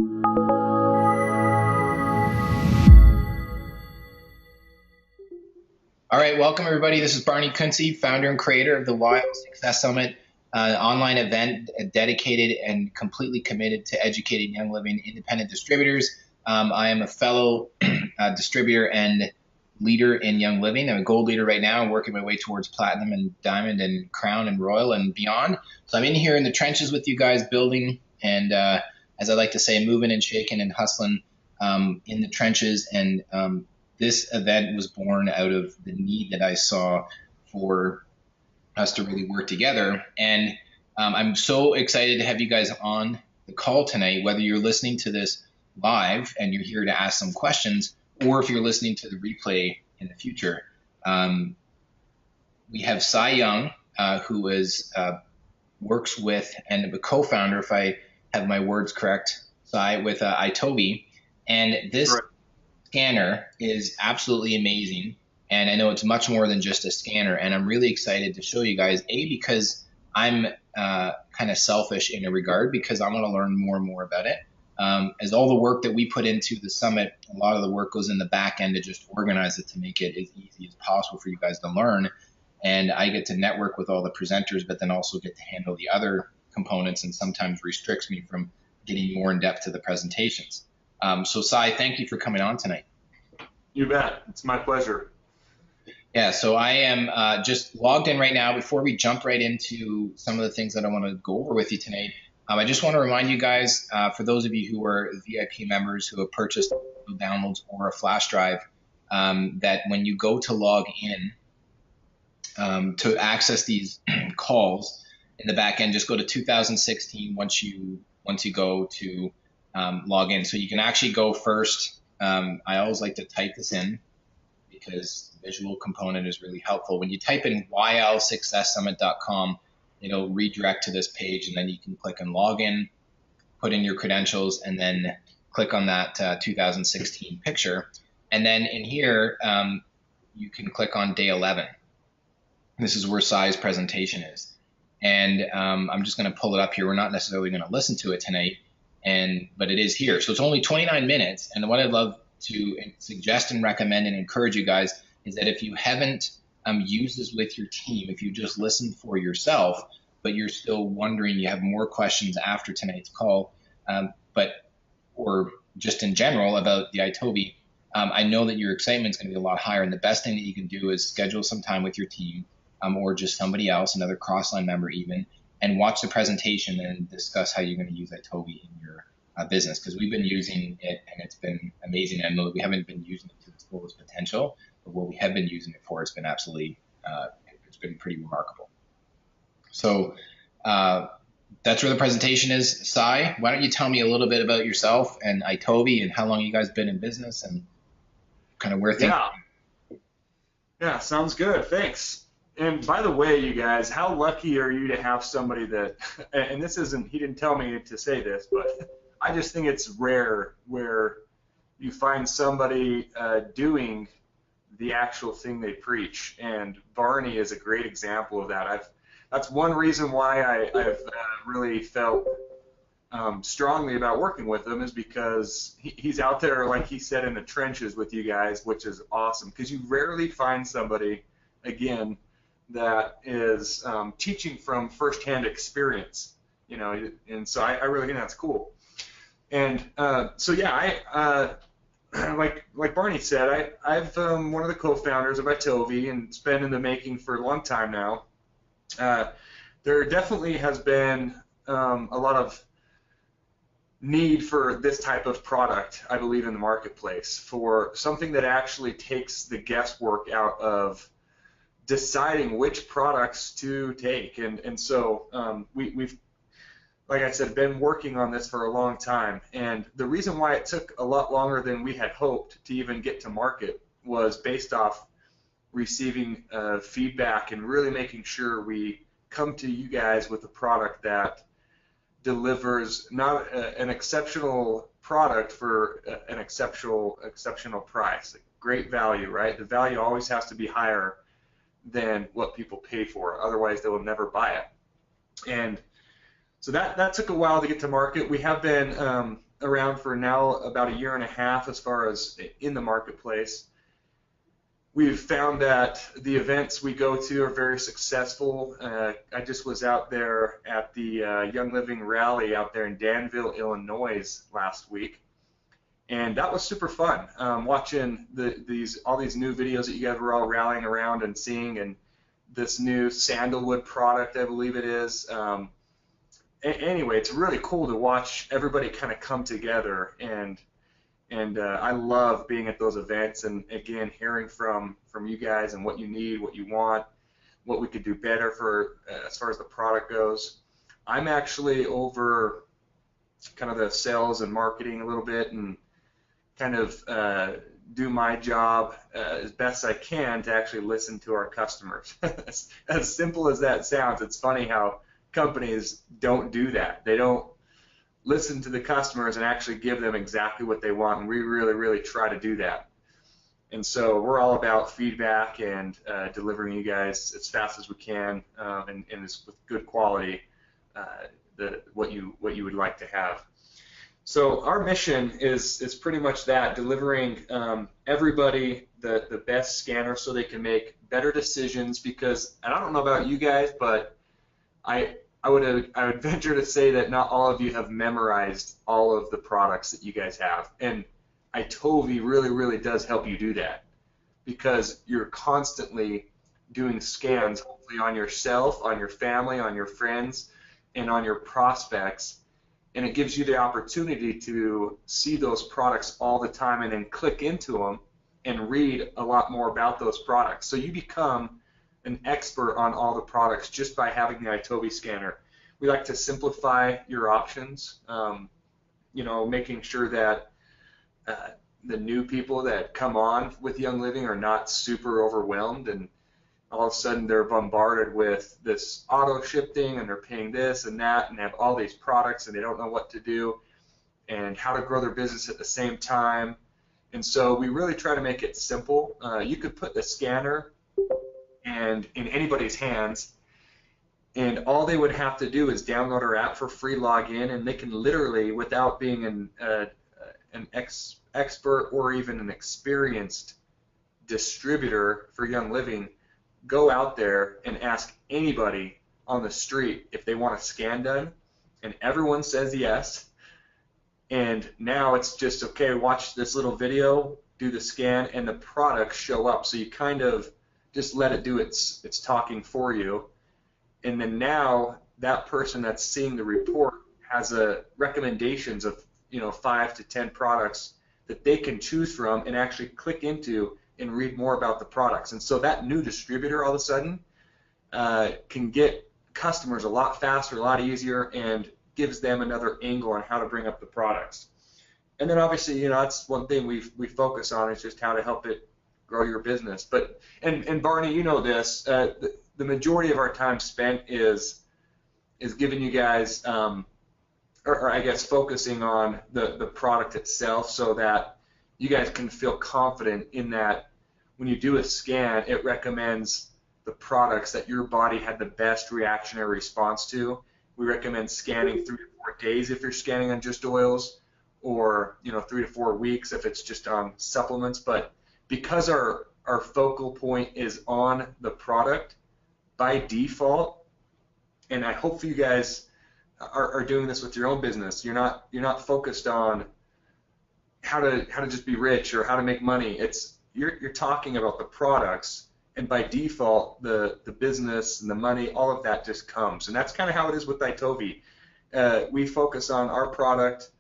All right, welcome everybody. This is Barney Kuntze, founder and creator of the YLSS Summit, an online event dedicated and completely committed to educating young living independent distributors. I am a fellow distributor and leader in young living. I'm a gold leader right now. I'm working my way towards platinum and diamond and crown and royal and beyond. So I'm in here in the trenches with you guys, building and, as I like to say, moving and shaking and hustling in the trenches. And this event was born out of the need that I saw for us to really work together. And I'm so excited to have you guys on the call tonight, whether you're listening to this live and you're here to ask some questions, or if you're listening to the replay in the future. We have Cy Young, who is works with and a co-founder, if I have my words correct, Cy, with iTovi. And this scanner is absolutely amazing, and I know it's much more than just a scanner, and I'm really excited to show you guys, because I'm kind of selfish in a regard, because I want to learn more and more about it. As all the work that we put into the summit, a lot of the work goes in the back end to just organize it to make it as easy as possible for you guys to learn, and I get to network with all the presenters, but then also get to handle the other components, and sometimes restricts me from getting more in depth to the presentations. So Cy, thank you for coming on tonight. You bet. It's my pleasure. Yeah, so I am just logged in right now. Before we jump right into some of the things that I want to go over with you tonight, I just want to remind you guys, for those of you who are VIP members who have purchased downloads or a flash drive, that when you go to log in to access these calls in the back end, just go to 2016 once you go to log in. So you can actually go first. I always like to type this in because the visual component is really helpful. When you type in YLSuccessSummit.com, it'll redirect to this page, and then you can click on log in, put in your credentials, and then click on that 2016 picture. And then in here, you can click on day 11. This is where Cy's presentation is. And I'm just going to pull it up here. We're not necessarily going to listen to it tonight, but it is here. So it's only 29 minutes. And what I'd love to suggest and recommend and encourage you guys is that if you haven't used this with your team, if you just listened for yourself, but you're still wondering, you have more questions after tonight's call, or just in general about the iTovi, I know that your excitement is going to be a lot higher. And the best thing that you can do is schedule some time with your team, or just somebody else, another crossline member even, and watch the presentation and discuss how you're going to use iTovi in your business, because we've been using it and it's been amazing. I know that we haven't been using it to its fullest potential, but what we have been using it for, it's been absolutely, it's been pretty remarkable. So that's where the presentation is. Cy, why don't you tell me a little bit about yourself and iTovi and how long you guys been in business and kind of where things are. Yeah, sounds good. Thanks. And by the way, you guys, how lucky are you to have somebody that, and this isn't, he didn't tell me to say this, but I just think it's rare where you find somebody doing the actual thing they preach. And Barney is a great example of that. That's one reason why I've really felt strongly about working with him, is because he's out there, like he said, in the trenches with you guys, which is awesome, because you rarely find somebody, again, that is teaching from firsthand experience, you know, and so I really think that's cool. And so yeah, like Barney said, I've one of the co-founders of iTovi, and it's been in the making for a long time now. There definitely has been a lot of need for this type of product, I believe, in the marketplace, for something that actually takes the guesswork out of deciding which products to take. And so we've, like I said, been working on this for a long time. And the reason why it took a lot longer than we had hoped to even get to market was based off receiving feedback and really making sure we come to you guys with a product that delivers not an exceptional product for an exceptional price. Great value, right? The value always has to be higher than what people pay for. Otherwise, they will never buy it. And so that took a while to get to market. We have been around for now about a year and a half as far as in the marketplace. We've found that the events we go to are very successful. I just was out there at the Young Living Rally out there in Danville, Illinois last week, and that was super fun. Watching all these new videos that you guys were all rallying around and seeing, and this new sandalwood product, I believe it is. Anyway, it's really cool to watch everybody kind of come together, and I love being at those events, and again, hearing from you guys and what you need, what you want, what we could do better for as far as the product goes. I'm actually over kind of the sales and marketing a little bit, and kind of do my job as best I can to actually listen to our customers. As simple as that sounds, it's funny how companies don't do that. They don't listen to the customers and actually give them exactly what they want, and we really, really try to do that. And so we're all about feedback and delivering you guys as fast as we can, and with good quality, what you would like to have. So our mission is pretty much that, delivering everybody the best scanner so they can make better decisions, because, and I don't know about you guys, but I would venture to say that not all of you have memorized all of the products that you guys have, and iTovi really, really does help you do that, because you're constantly doing scans, hopefully on yourself, on your family, on your friends, and on your prospects, and it gives you the opportunity to see those products all the time and then click into them and read a lot more about those products. So you become an expert on all the products just by having the iTovi scanner. We like to simplify your options, making sure that the new people that come on with Young Living are not super overwhelmed, and all of a sudden they're bombarded with this auto ship thing, and they're paying this and that, and have all these products, and they don't know what to do and how to grow their business at the same time. And so we really try to make it simple. You could put the scanner in anybody's hands, and all they would have to do is download our app for free, log in, and they can literally, without being an expert or even an experienced distributor for Young Living, go out there and ask anybody on the street if they want a scan done, and everyone says yes. And now it's just, okay, watch this little video, do the scan, and the products show up. So you kind of just let it do its talking for you. And then now that person that's seeing the report has recommendations of 5 to 10 products that they can choose from and actually click into and read more about the products. And so that new distributor all of a sudden can get customers a lot faster, a lot easier, and gives them another angle on how to bring up the products. And then obviously, that's one thing we focus on, is just how to help it grow your business. But and Barney, you know this, the majority of our time spent is giving you guys, or I guess focusing on the product itself, so that you guys can feel confident in that when you do a scan, it recommends the products that your body had the best reactionary response to. We recommend scanning 3 to 4 days if you're scanning on just oils, or 3 to 4 weeks if it's just on supplements. But because our focal point is on the product by default, and I hope you guys are doing this with your own business. You're not focused on how to just be rich or how to make money. You're talking about the products, and by default the business and the money, all of that just comes. And that's kind of how it is with iTovi. We focus on our product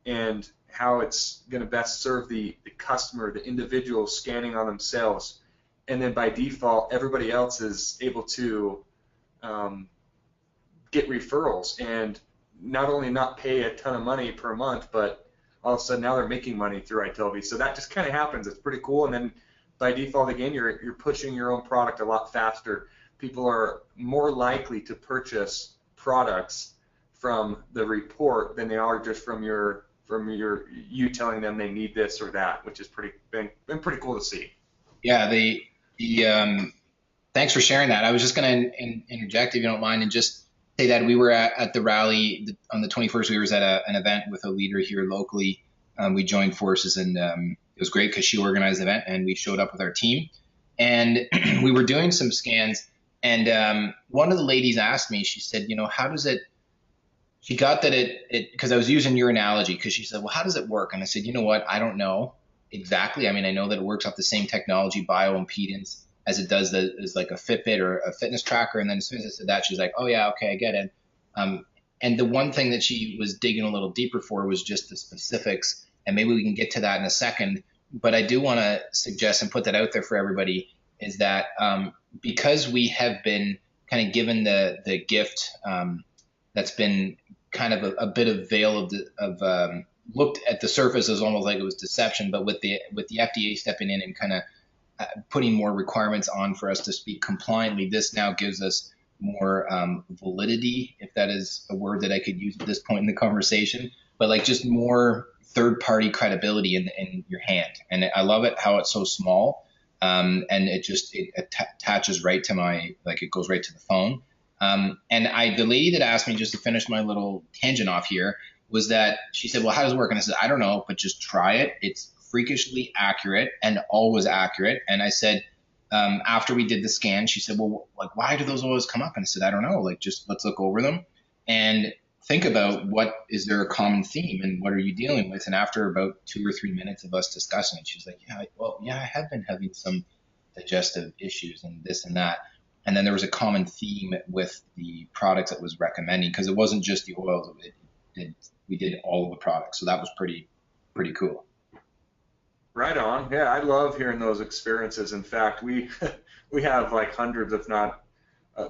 and how it's going to best serve the customer, the individual scanning on themselves, and then by default everybody else is able to get referrals, and not only not pay a ton of money per month, but all of a sudden now they're making money through iTovi. So that just kind of happens. It's pretty cool. And then by default, again, you're pushing your own product a lot faster. People are more likely to purchase products from the report than they are just from you telling them they need this or that, which is been pretty cool to see. Yeah, thanks for sharing that. I was just going to interject, if you don't mind, and just say that we were at the rally on the 21st. We were at an event with a leader here locally. We joined forces, and it was great because she organized the event, and we showed up with our team, and we were doing some scans. And one of the ladies asked me, she said, how does it? She got that because I was using your analogy, because she said, well, how does it work? And I said, you know what? I don't know exactly. I mean, I know that it works off the same technology, bioimpedance, as it does as like a Fitbit or a fitness tracker. And then as soon as I said that, she's like, oh yeah, okay, I get it. And the one thing that she was digging a little deeper for was just the specifics, and maybe we can get to that in a second. But I do want to suggest and put that out there for everybody, is that because we have been kind of given the gift that's been kind of a bit of veil of looked at the surface as almost like it was deception, but with the FDA stepping in and kind of putting more requirements on for us to speak compliantly, this now gives us more validity, if that is a word that I could use at this point in the conversation, but like just more third-party credibility in your hand. And I love it how it's so small, and it attaches right to it goes right to the phone. And the lady that asked me, just to finish my little tangent off here, was that she said, well, how does it work? And I said, I don't know, but just try it. It's freakishly accurate and always accurate. And I said, after we did the scan, she said, well, like, why do those always come up? And I said, I don't know, like, just let's look over them and think about is there a common theme and what are you dealing with? And after about 2 or 3 minutes of us discussing it, she's like, I have been having some digestive issues and this and that. And then there was a common theme with the products that was recommending, because it wasn't just the oils. We did all of the products. So that was pretty cool. Right on. Yeah, I love hearing those experiences. In fact, we we have like hundreds, if not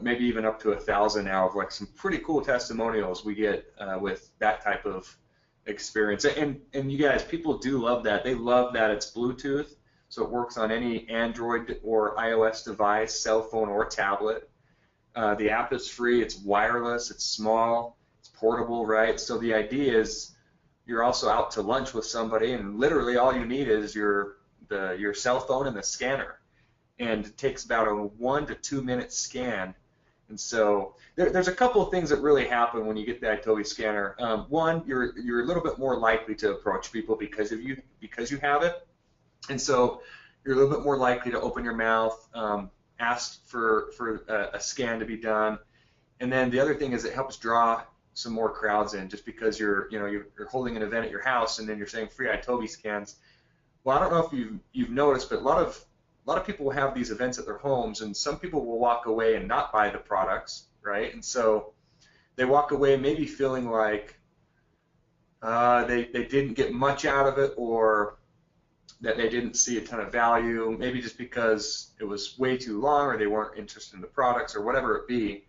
maybe even up to 1,000 now, of like some pretty cool testimonials we get with that type of experience. And you guys, people do love that. They love that it's Bluetooth, so it works on any Android or iOS device, cell phone or tablet. The app is free. It's wireless. It's small. It's portable, right? So the idea is you're also out to lunch with somebody, and literally all you need is your cell phone and the scanner, and it takes about a 1 to 2 minute scan. And so there's a couple of things that really happen when you get the iTovi scanner. One, you're a little bit more likely to approach people because you have it, and so you're a little bit more likely to open your mouth, ask for a scan to be done, and then the other thing is it helps draw some more crowds in, just because you're holding an event at your house and then you're saying free iTovi scans. Well, I don't know if you've noticed, but a lot of people have these events at their homes, and some people will walk away and not buy the products, right? And so they walk away maybe feeling like they didn't get much out of it, or that they didn't see a ton of value, maybe just because it was way too long or they weren't interested in the products or whatever it be.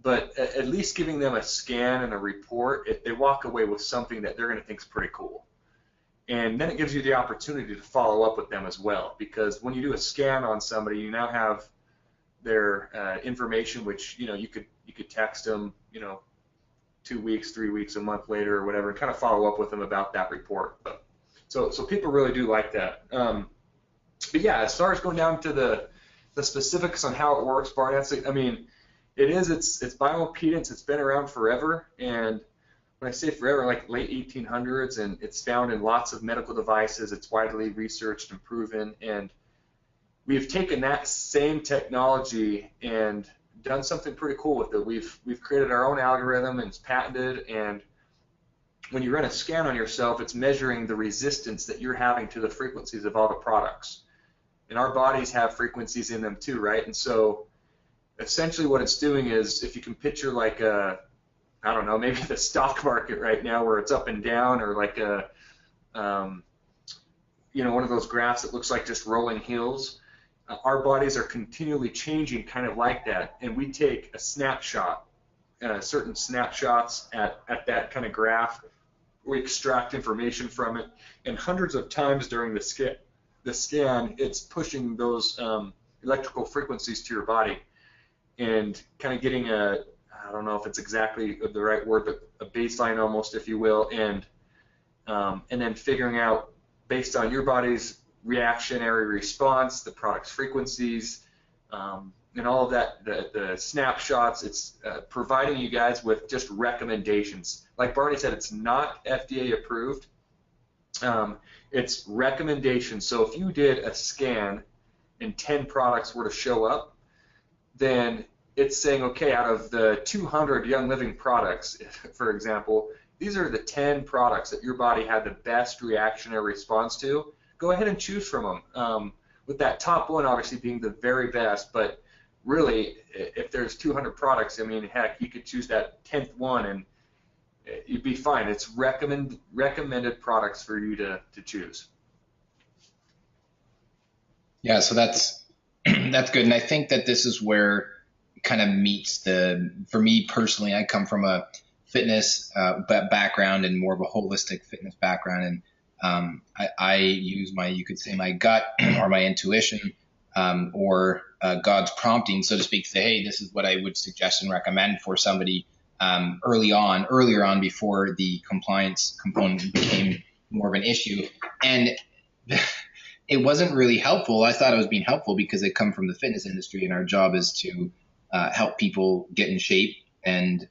But at least giving them a scan and a report, if they walk away with something that they're going to think is pretty cool. And then it gives you the opportunity to follow up with them as well, because when you do a scan on somebody, you now have their information, which you could text them 2 weeks, 3 weeks, a month later or whatever, and kind of follow up with them about that report. So people really do like that. But yeah, as far as going down to the specifics on how it works, Barney, it's bioimpedance. It's been around forever, and when I say forever, like late 1800s, and it's found in lots of medical devices. It's widely researched and proven, and we've taken that same technology and done something pretty cool with it. We've created our own algorithm, and it's patented, and when you run a scan on yourself, it's measuring the resistance that you're having to the frequencies of all the products. And our bodies have frequencies in them too, right? And so essentially what it's doing is, if you can picture like I don't know, maybe the stock market right now where it's up and down, or like one of those graphs that looks like just rolling hills. Our bodies are continually changing kind of like that, and we take a snapshot, certain snapshots at that kind of graph. We extract information from it, and hundreds of times during the scan, it's pushing those electrical frequencies to your body, and kind of getting I don't know if it's exactly the right word, but a baseline almost, if you will, and then figuring out, based on your body's reactionary response, the product's frequencies, and all of that, the snapshots. It's providing you guys with just recommendations. Like Barney said, it's not FDA approved. It's recommendations. So if you did a scan and 10 products were to show up, then it's saying, okay, out of the 200 Young Living products, for example, these are the 10 products that your body had the best reactionary response to. Go ahead and choose from them. With that top one obviously being the very best, but really, if there's 200 products, I mean, heck, you could choose that 10th one and you'd be fine. It's recommended products for you to choose. Yeah, so that's that's good, and I think that this is where it kind of meets for me personally, I come from a fitness background and more of a holistic fitness background, and I use you could say my gut or my intuition or God's prompting, so to speak, to say, hey, this is what I would suggest and recommend for somebody earlier on before the compliance component became more of an issue. And it wasn't really helpful. I thought it was being helpful because I come from the fitness industry and our job is to help people get in shape and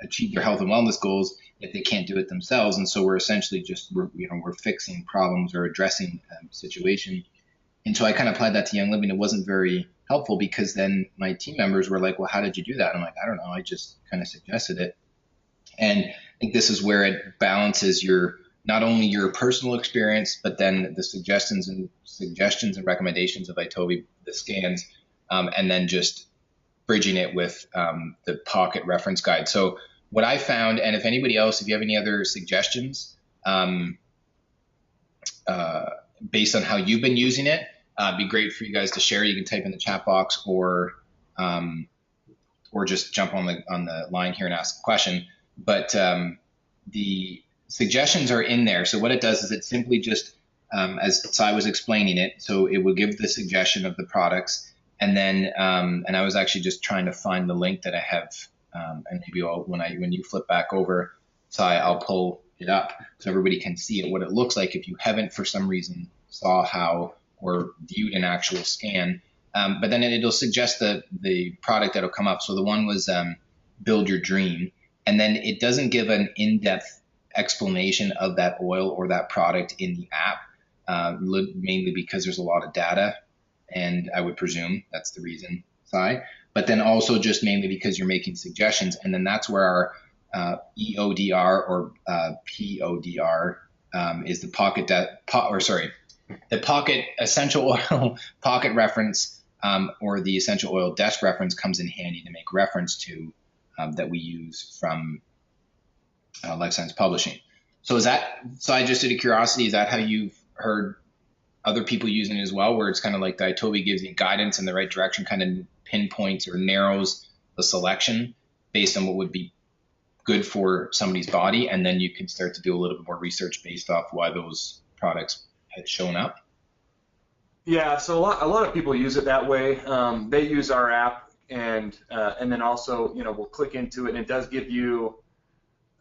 achieve their health and wellness goals if they can't do it themselves. And so we're essentially we're fixing problems or addressing situation. And so I kind of applied that to Young Living. It wasn't very helpful because then my team members were like, well, how did you do that? And I'm like, I don't know. I just kind of suggested it. And I think this is where it balances not only your personal experience, but then the suggestions and recommendations of iTovi, the scans, and then just bridging it with the pocket reference guide. So what I found, and if anybody else, if you have any other suggestions based on how you've been using it, it'd be great for you guys to share. You can type in the chat box or just jump on the line here and ask a question. But the suggestions are in there. So what it does is it simply just, as Sai was explaining it, so it will give the suggestion of the products, and then and I was actually just trying to find the link that I have, and maybe when you flip back over, Sai, I'll pull it up so everybody can see it, what it looks like if you haven't for some reason saw how or viewed an actual scan. But then it'll suggest the product that'll come up. So the one was Build Your Dream, and then it doesn't give an in-depth explanation of that oil or that product in the app, mainly because there's a lot of data, and I would presume that's the reason, Sai. But then also just mainly because you're making suggestions, and then that's where our EODR or PODR is the the pocket essential oil pocket reference or the essential oil desk reference comes in handy to make reference to that we use from Life Science Publishing. So I just out of curiosity, is that how you've heard other people using it as well, where it's kind of like the iTovi gives you guidance in the right direction, kind of pinpoints or narrows the selection based on what would be good for somebody's body, and then you can start to do a little bit more research based off why those products had shown up? Yeah, so a lot of people use it that way. They use our app, and then also, we'll click into it, and it does give you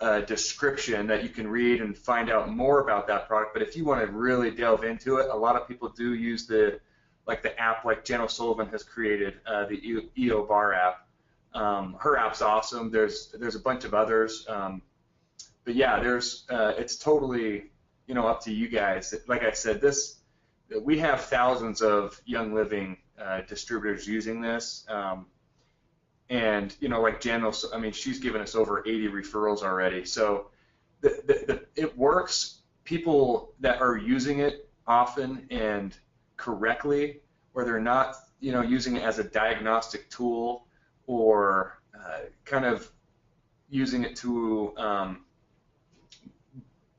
a description that you can read and find out more about that product. But if you want to really delve into it, a lot of people do use the app like Jen O'Sullivan has created, the EO Bar app. Her app's awesome. There's a bunch of others, but yeah, it's totally up to you guys. Like I said, we have thousands of Young Living distributors using this. And like Jen, I mean, she's given us over 80 referrals already. So it works. People that are using it often and correctly, where they're not, using it as a diagnostic tool or kind of using it to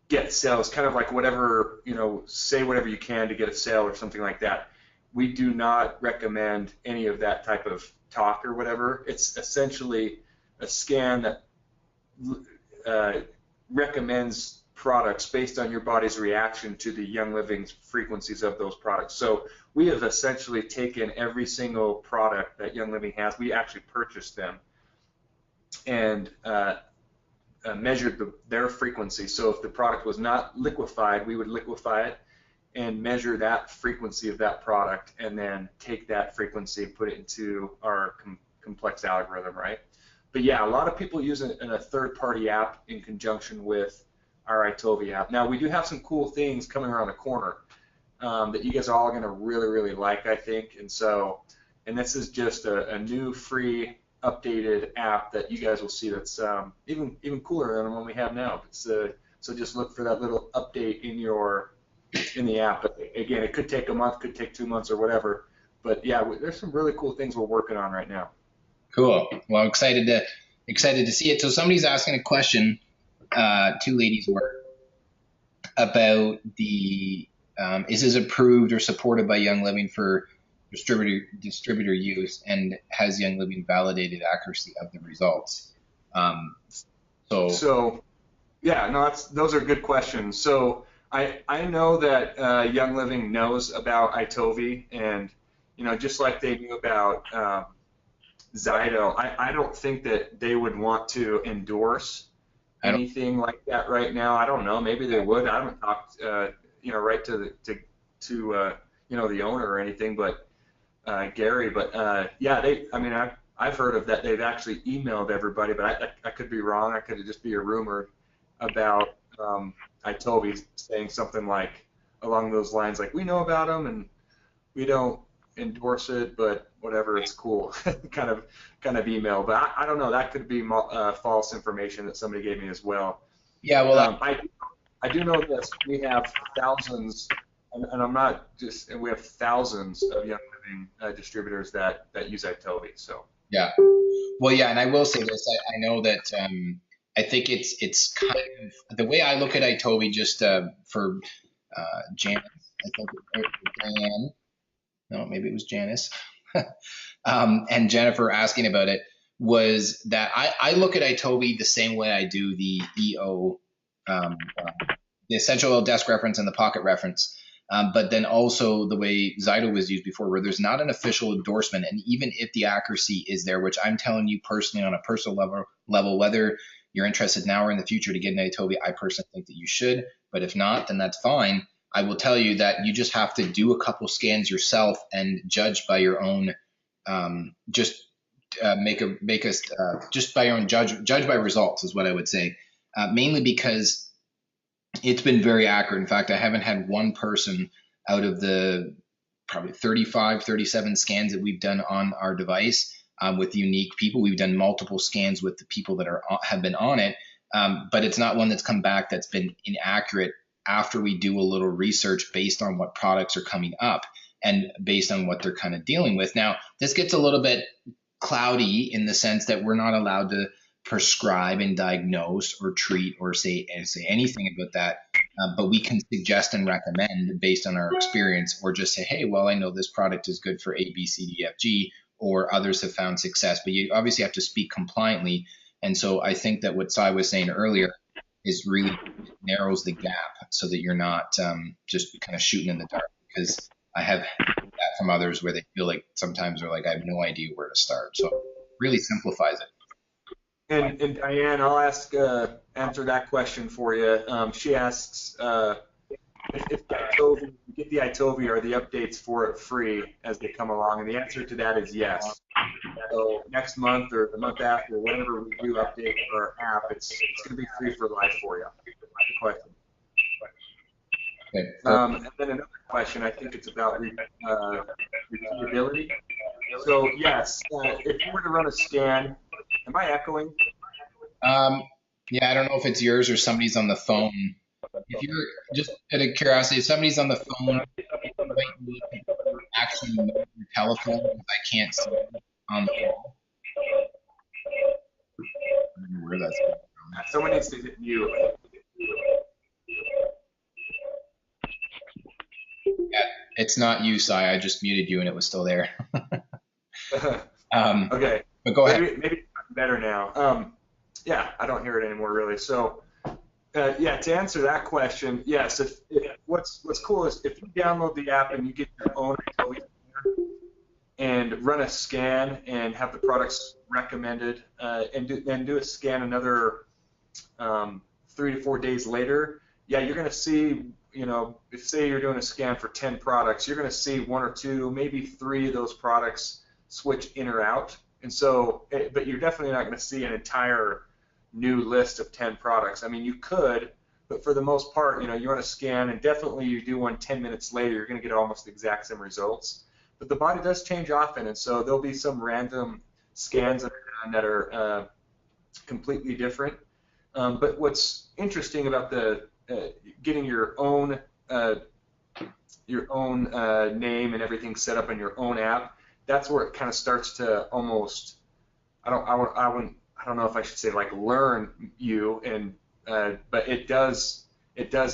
get sales, kind of like whatever, say whatever you can to get a sale or something like that. We do not recommend any of that type of talk or whatever. It's essentially a scan that recommends products based on your body's reaction to the Young Living frequencies of those products. So we have essentially taken every single product that Young Living has. We actually purchased them and measured their frequency. So if the product was not liquefied, we would liquefy it, and measure that frequency of that product, and then take that frequency and put it into our complex algorithm, right? But yeah, a lot of people use it in a third-party app in conjunction with our iTovi app. Now, we do have some cool things coming around the corner that you guys are all going to really, really like, I think. And this is just a new free updated app that you guys will see that's even cooler than the one we have now. So just look for that little update in the app. But again, it could take a month, could take 2 months or whatever. But yeah, there's some really cool things we're working on right now. Cool. Well, I'm excited to see it. So somebody's asking a question, two ladies were, about the is this approved or supported by Young Living for distributor use, and has Young Living validated accuracy of the results? So yeah, no, those are good questions. So I know that Young Living knows about iTovi, and just like they knew about Zyto, I don't think that they would want to endorse anything like that right now. I don't know. Maybe they would. I haven't talked, right to the owner or anything, but Gary. But yeah, I've heard of that. They've actually emailed everybody, but I could be wrong. I could just be a rumor about iTovi saying something like along those lines, like, we know about them and we don't endorse it, but whatever, it's cool, kind of email. But I don't know. That could be false information that somebody gave me as well. Yeah, well, I do know this. We have thousands, and I'm not just, and we have thousands of Young Living distributors that use iTovi. So yeah, well, yeah, and I will say this. I know that I think it's kind of the way I look at iTovi, just for Janice, I think, or Diane. No, maybe it was Janice, and Jennifer asking about it, was that I look at iTovi the same way I do the EO, the essential oil desk reference and the pocket reference, but then also the way Zyto was used before, where there's not an official endorsement, and even if the accuracy is there, which I'm telling you personally on a personal level, whether you're interested now or in the future to get an iTovi, I personally think that you should, but if not, then that's fine. I will tell you that you just have to do a couple scans yourself and judge by your own, just by your own judge by results is what I would say, mainly because it's been very accurate. In fact, I haven't had one person out of the probably 35, 37 scans that we've done on our device with unique people. We've done multiple scans with the people that have been on it, but it's not one that's come back that's been inaccurate after we do a little research based on what products are coming up and based on what they're kind of dealing with. Now, this gets a little bit cloudy in the sense that we're not allowed to prescribe and diagnose or treat or say anything about that, but we can suggest and recommend based on our experience, or just say, hey, well, I know this product is good for A, B, C, D, F, G, or others have found success, but you obviously have to speak compliantly. And so I think that what Sai was saying earlier is really narrows the gap so that you're not just kind of shooting in the dark, because I have that from others where they feel like sometimes they're like, I have no idea where to start. So it really simplifies it. And Diane, I'll answer that question for you. She asks if you get the iTovi, are the updates for it free as they come along? And the answer to that is yes. So next month or the month after, whenever we do update our app, it's going to be free for life for you. Question. Okay. And then another question, I think it's about repeatability. So yes, if you were to run a scan, am I echoing? Yeah, I don't know if it's yours or somebody's on the phone. If you're just out of curiosity, if somebody's on the phone, you might need to actually move your telephone, because I can't see it on the phone. I don't know where that's coming from. Someone needs to hit mute. Yeah, it's not you, Sai. I just muted you and it was still there. Okay. But go ahead. Maybe better now. Yeah, I don't hear it anymore really. So yeah, to answer that question, yes. If what's cool is if you download the app and you get your own iTovi and run a scan and have the products recommended, and do a scan another 3 to 4 days later, yeah, you're going to see if say you're doing a scan for 10 products, you're going to see one or two, maybe three of those products switch in or out. And so, but you're definitely not going to see an entire new list of 10 products. I mean, you could, but for the most part, you run a scan, and definitely you do one 10 minutes later, you're going to get almost the exact same results. But the body does change often, and so there'll be some random scans that are completely different. But what's interesting about the getting your own name and everything set up in your own app, that's where it kind of starts to almost, I don't know if I should say like learn you, and but it does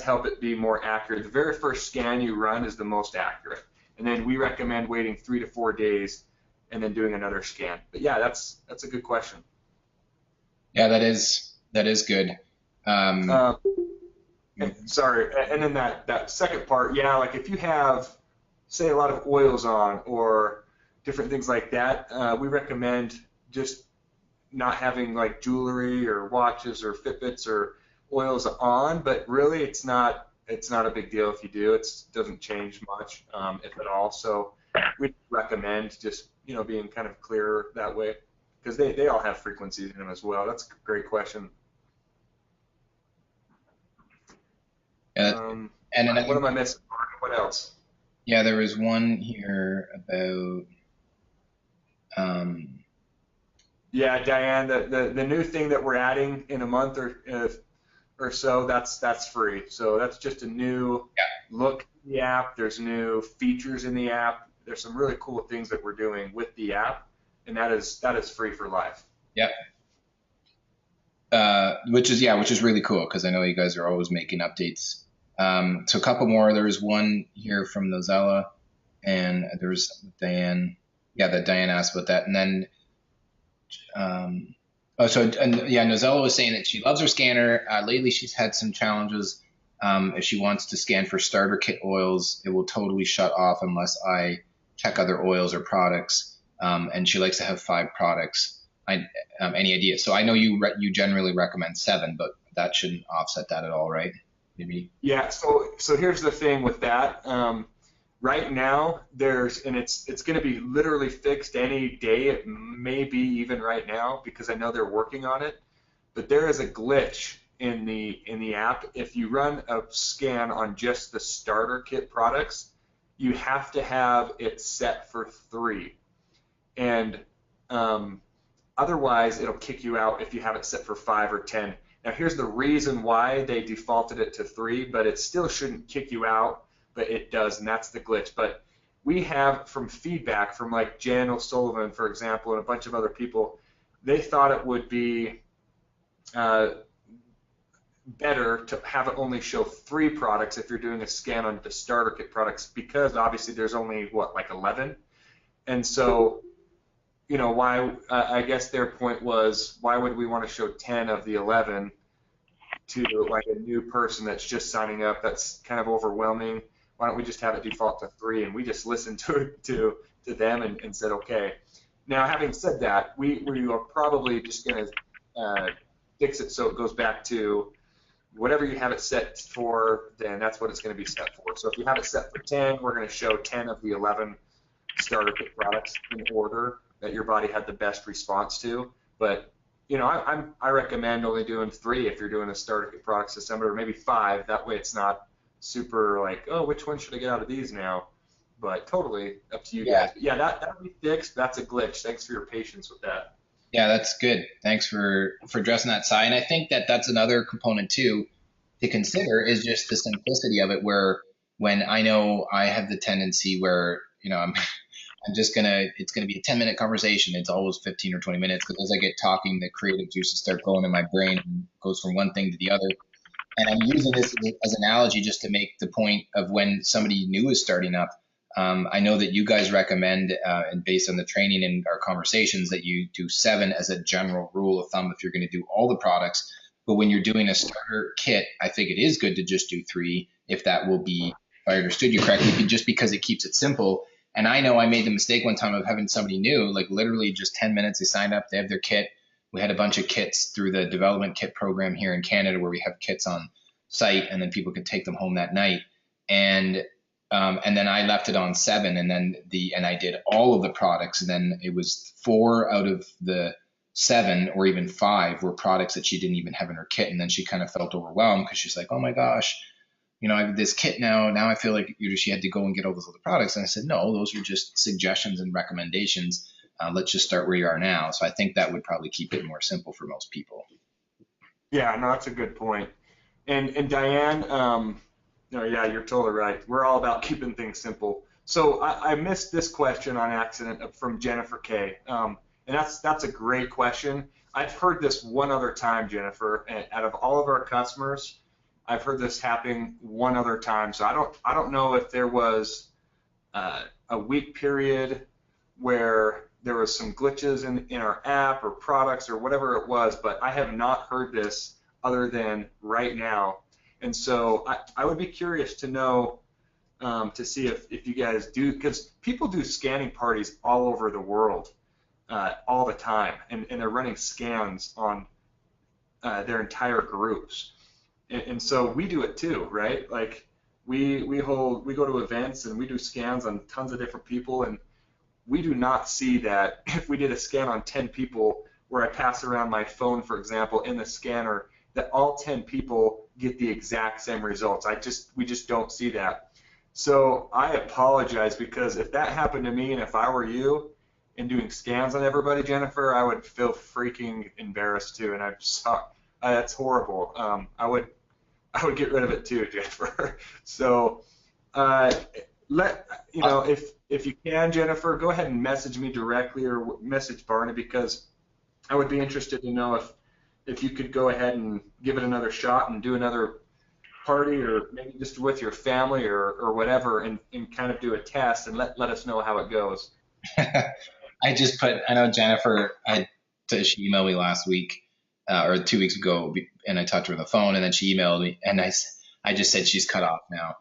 help it be more accurate. The very first scan you run is the most accurate, and then we recommend waiting 3 to 4 days and then doing another scan. But yeah, that's a good question. Yeah, that is good. Sorry, and then that second part, yeah, like if you have, say, a lot of oils on or different things like that, we recommend just not having like jewelry or watches or Fitbits or oils on. But really, it's not a big deal if you do. It doesn't change much, if at all. So we recommend just being kind of clearer that way, because they all have frequencies in them as well. That's a great question. And then what am I missing? What else? Yeah, there was one here about. Yeah, Diane, the new thing that we're adding in a month or so, that's free. So that's just a new look in the app. There's new features in the app. There's some really cool things that we're doing with the app, and that is free for life. Yep. Which is really cool, because I know you guys are always making updates. So a couple more. There was one here from Nozella, and there's Diane. Yeah, that Diane asked about that, and then Nozella was saying that she loves her scanner. Lately, she's had some challenges. If she wants to scan for starter kit oils, it will totally shut off unless I check other oils or products. And she likes to have 5 products. Any idea? So I know you generally recommend 7, but that shouldn't offset that at all, right? Maybe. Yeah. So here's the thing with that. Right now, it's going to be literally fixed any day. It may be even right now, because I know they're working on it. But there is a glitch in the app. If you run a scan on just the starter kit products, you have to have it set for 3, and otherwise it'll kick you out if you have it set for 5 or 10. Now here's the reason why they defaulted it to 3, but it still shouldn't kick you out, but it does, and that's the glitch. But we have from feedback from like Jan O'Sullivan, for example, and a bunch of other people, they thought it would be better to have it only show 3 products if you're doing a scan on the starter kit products, because obviously there's only like 11, and so why I guess their point was, why would we want to show 10 of the 11 to like a new person that's just signing up? That's kind of overwhelming. Why don't we just have it default to 3? And we just listened to them and said, okay. Now, having said that, we are probably just going to fix it so it goes back to whatever you have it set for, then that's what it's going to be set for. So if you have it set for 10, we're going to show 10 of the 11 starter kit products in order that your body had the best response to. But I recommend only doing 3 if you're doing a starter kit products assembly, or maybe 5. That way it's not super like, oh, which one should I get out of these now? But totally up to you guys. But yeah, that'll be fixed. That's a glitch. Thanks for your patience with that. Yeah, that's good. Thanks for addressing that, Si. And I think that's another component too to consider, is just the simplicity of it, where when I know I have the tendency where it's gonna be a 10-minute conversation. It's always 15 or 20 minutes, because as I get talking, the creative juices start going in my brain and goes from one thing to the other. And I'm using this as an analogy just to make the point of when somebody new is starting up. I know that you guys recommend, and based on the training and our conversations, that you do 7 as a general rule of thumb if you're going to do all the products. But when you're doing a starter kit, I think it is good to just do 3, if that will be, if I understood you correctly, just because it keeps it simple. And I know I made the mistake one time of having somebody new, like literally just 10 minutes, they signed up, they have their kit. We had a bunch of kits through the development kit program here in Canada, where we have kits on site and then people could take them home that night. and then I left it on 7, and I did all of the products. And then it was 4 out of the 7, or even 5, were products that she didn't even have in her kit. And then she kind of felt overwhelmed because she's like, oh my gosh, I have this kit now. Now I feel like she had to go and get all those other products. And I said, no, those are just suggestions and recommendations. Let's just start where you are now. So I think that would probably keep it more simple for most people. Yeah, no, that's a good point. And Diane, no, yeah, you're totally right. We're all about keeping things simple. So I missed this question on accident from Jennifer K. And that's a great question. I've heard this one other time, Jennifer. And out of all of our customers, I've heard this happening one other time. So I don't know if there was a week period where there was some glitches in our app or products or whatever it was, but I have not heard this other than right now. And so I would be curious to know, to see if you guys do, because people do scanning parties all over the world all the time, and they're running scans on their entire groups. And so we do it too, right? Like we go to events and we do scans on tons of different people, and we do not see that if we did a scan on 10 people where I pass around my phone, for example, in the scanner, that all 10 people get the exact same results. We just don't see that. So I apologize, because if that happened to me and if I were you and doing scans on everybody, Jennifer, I would feel freaking embarrassed too, and I'm sorry. That's horrible. I would get rid of it too, Jennifer. So if you can, Jennifer, go ahead and message me directly or message Barney, because I would be interested to know if you could go ahead and give it another shot and do another party, or maybe just with your family or whatever, and kind of do a test and let us know how it goes. I know Jennifer, she emailed me last week or 2 weeks ago, and I talked to her on the phone, and then she emailed me, and I just said she's cut off now.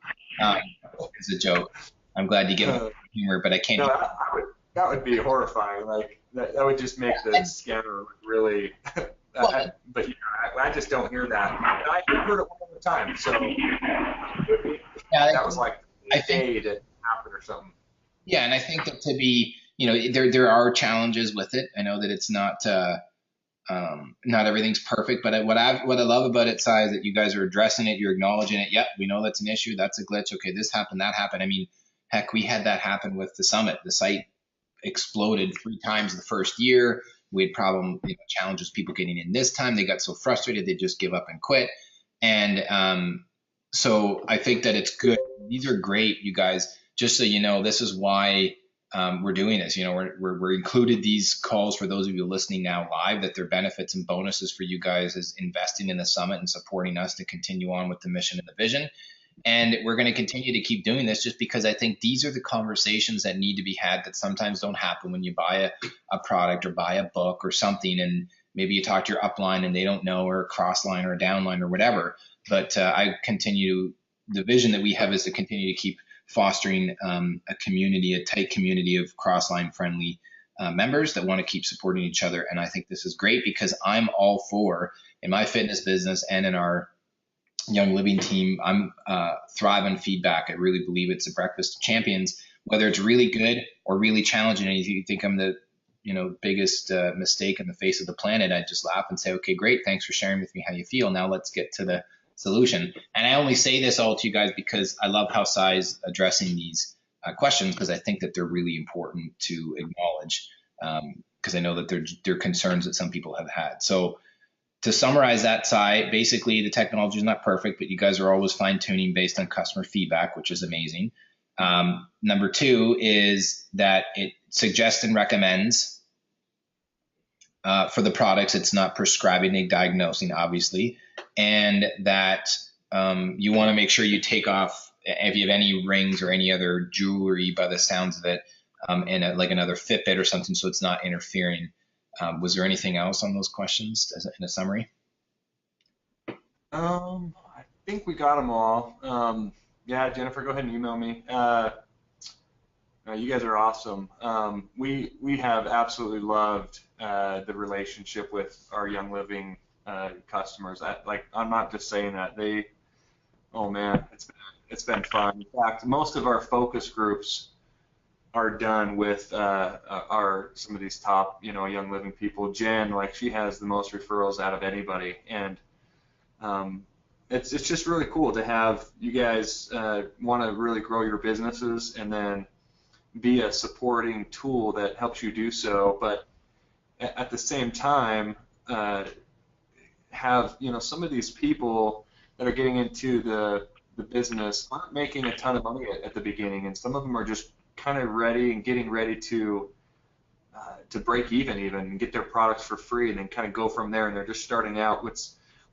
It's a joke. I'm glad you get my humor, but I can't. No, that would be horrifying. Like that would just make the scanner really. But I just don't hear that. And I heard it one other time, so that was like a day to happen or something. Yeah, and I think that to be, there are challenges with it. I know that it's not everything's perfect, but what I love about it, Si, is that you guys are addressing it, you're acknowledging it. Yep, we know that's an issue, that's a glitch. Okay, this happened, that happened. I mean, heck, we had that happen with the summit. The site exploded 3 times the first year. We had challenges, people getting in this time. They got so frustrated they just give up and quit. And so I think that it's good. These are great, you guys. Just so you know, this is why we're doing this. We're included these calls for those of you listening now live, that they're benefits and bonuses for you guys as investing in the summit and supporting us to continue on with the mission and the vision. And we're going to continue to keep doing this, just because I think these are the conversations that need to be had that sometimes don't happen when you buy a product or buy a book or something, and maybe you talk to your upline and they don't know, or a crossline or a downline or whatever. But the vision that we have is to continue to keep fostering a tight community of crossline friendly members that want to keep supporting each other. And I think this is great, because I'm all for, in my fitness business and in our Young Living team, I'm thrive on feedback. I really believe it's a breakfast of champions, whether it's really good or really challenging. And if you think I'm the biggest mistake in the face of the planet, I just laugh and say, okay, great, thanks for sharing with me how you feel. Now let's get to the solution. And I only say this all to you guys because I love how Sai's addressing these questions, because I think that they're really important to acknowledge, because I know that they're concerns that some people have had. So to summarize that, Sai, basically the technology is not perfect, but you guys are always fine-tuning based on customer feedback, which is amazing. Number 2 is that it suggests and recommends for the products. It's not prescribing and diagnosing, obviously. And that you want to make sure you take off, if you have any rings or any other jewelry by the sounds of it, and like another Fitbit or something, so it's not interfering. Was there anything else on those questions in a summary? I think we got them all. Yeah, Jennifer, go ahead and email me. You guys are awesome. We have absolutely loved the relationship with our Young Living customers. I'm not just saying that. Oh man, it's it's been fun. In fact, most of our focus groups are done with some of these top, Young Living people. Jen, like, she has the most referrals out of anybody, and it's just really cool to have you guys want to really grow your businesses and then be a supporting tool that helps you do so, but at the same time have some of these people that are getting into the business aren't making a ton of money at the beginning, and some of them are just kind of ready and getting ready to break even and get their products for free and then kind of go from there, and they're just starting out.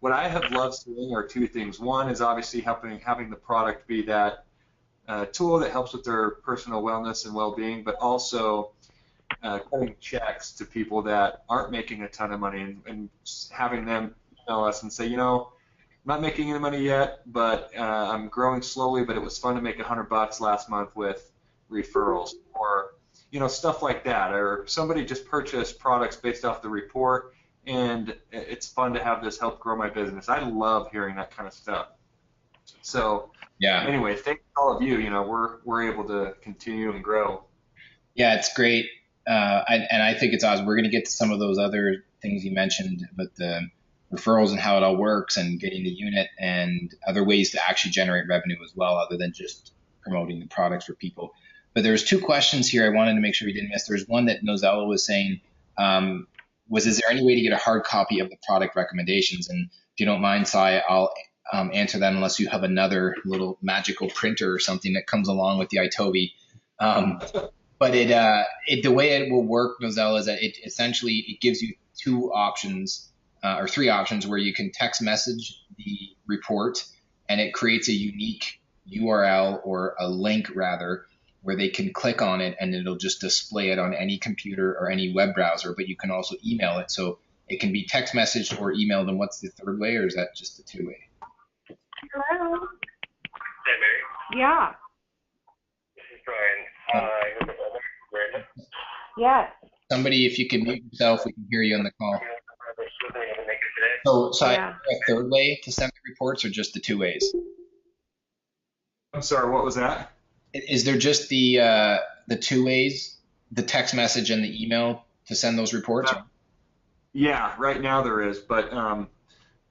What I have loved seeing are two things. One is obviously having the product be that tool that helps with their personal wellness and well-being, but also cutting checks to people that aren't making a ton of money and having them email us and say, I'm not making any money yet, but I'm growing slowly, but it was fun to make $100 last month with referrals, or stuff like that. Or somebody just purchased products based off the report, and it's fun to have this help grow my business. I love hearing that kind of stuff. So Yeah. Anyway, thank all of you. We're able to continue and grow. Yeah, it's great. And I think it's awesome. We're going to get to some of those other things you mentioned about the referrals and how it all works and getting the unit and other ways to actually generate revenue as well, other than just promoting the products for people. But there's two questions here I wanted to make sure we didn't miss. There's one that Nozella was saying, is there any way to get a hard copy of the product recommendations? And if you don't mind, Sai, I'll answer that unless you have another little magical printer or something that comes along with the iTovi. But the way it will work, Nozella, is that it gives you two options or three options where you can text message the report, and it creates a unique URL or a link rather, where they can click on it and it'll just display it on any computer or any web browser. But you can also email it, so it can be text messaged or emailed. And what's the third way, or is that just the two-way? Hello. Hey, Mary. Yeah. This is Brian. Yes. Somebody, if you can mute yourself, we can hear you on the call. So Yeah. a third way to send the reports, or just the two ways? I'm sorry, what was that? Is there just the two ways, the text message and the email to send those reports? Yeah, right now there is, but